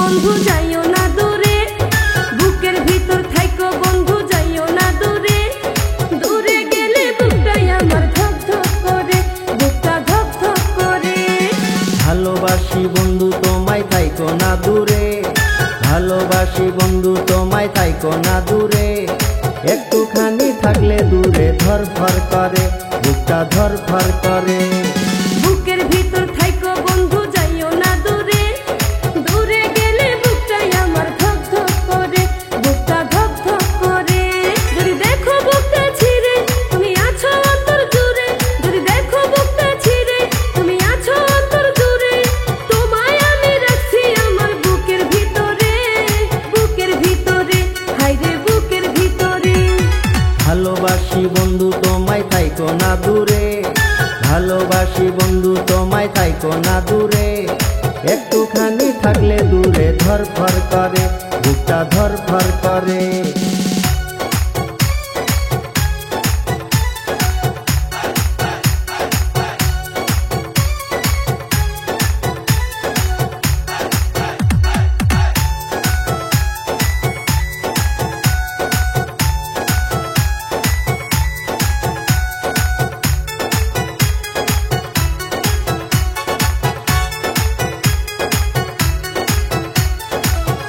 বন্ধু যাইও না দূরে, বুকের ভিতর থাইকো বন্ধু যাইও না দূরে। দূরে গেলে বুকটাই আমার ধক ধক করে, বুকটা ধক ধক করে। ভালোবাসি বন্ধু তোমায় থাইকো না দূরে, ভালোবাসি বন্ধু তোমায় থাইকো না দূরে। একটুখানি থাকলে দূরে ধরফর করে, বুকটা ধরফর করে। বুকের ভিতর থাইকো বন্ধু যাইও না দূরে, দূরে গেলে বুকটাই আমার ধক ধক করে, বুকটা ধক ধক করে। যদি দেখো বুকটা ছিঁড়ে তুমি আছো অন্তর জুড়ে, যদি দেখো বুকটা ছিঁড়ে তুমি আছো অন্তর জুড়ে। তোমায় আমি রাখছি আমার বুকের ভিতরে, বুকের ভিতরে, হায়রে বুকের ভিতরে। ভালোবাসি বন্ধু তোমায় থাইকো না দূরে, ভালোবাসি বন্ধু তোমায় থাইকো না দূরে। একটুখানি থাকলে দূরে ধরফর করে, বুকটা ধরফর করে।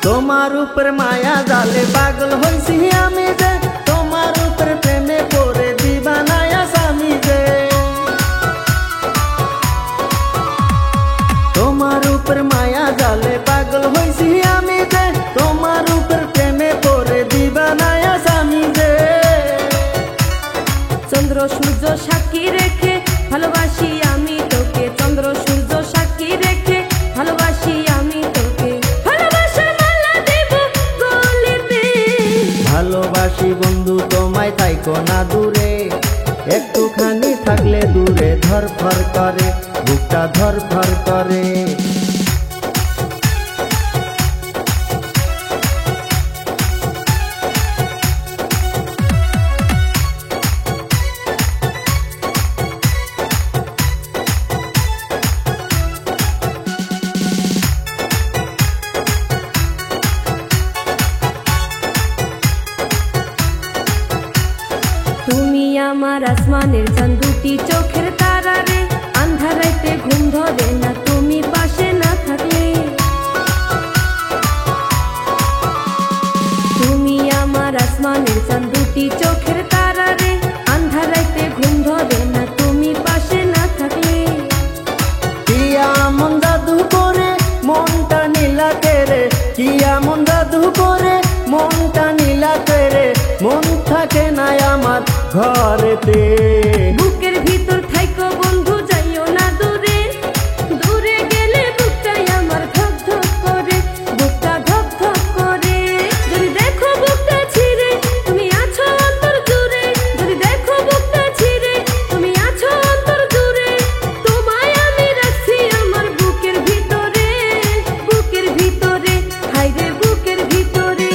তোমার উপর মায়া জালে পাগল হইছি আমি যে, তোমার উপর প্রেমে পড়ে দিবানায়া স্বামী যে। তোমার উপর মায়া জালে পাগল হইছি আমি যে, তোমার উপর প্রেমে পড়ে দিবানায়া স্বামী যে। চন্দ্র সূর্য সাক্ষী রেখে ভালোবাসি আমি তোকে, চন্দ্র সূর্য সাক্ষী রেখে ভালোবাসি আমি তোকে। ভালোবাসি বন্ধু তোমায় থাইকো না দূরে, একটুখানি থাকলে দূরে ধরফর করে, বুকটা ধরফর করে। তুমি আমার আসমানের চাঁদ, দুটি চোখের তারা রে। আন্ধার রাইতে ঘুম ধরে না তুমি পাশে না থাকলে। তুমি আমার আসমানের চাঁদ, দুটি চোখের তারা রে। আন্ধার রাইতে ঘুম ধরে না তুমি পাশে না থাকলে। কি এমন জাদু করে মনটা নীলাতে রে, কি এমন জাদু করে মনটা নীলাতে রে। মন থাকে না আমার ঘরেতে। বুকের ভিতর থাইকো বন্ধু যাইও না দূরে, দূরে গেলে বুকটাই আমার ধক ধক করে, বুকটা ধক ধক করে। যদি দেখো বুকটা ছিঁড়ে তুমি আছো অন্তর জুড়ে, যদি দেখো বুকটা ছিঁড়ে তুমি আছো অন্তর জুড়ে। তোমায় আমি রাখছি আমার বুকের ভিতরে, বুকের ভিতরে, হায়রে বুকের ভিতরে।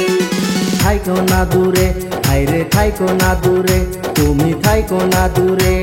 থাইকো না দূরে, হায়রে থাইকো না দূরে, তুমি থাইকো না দূরে।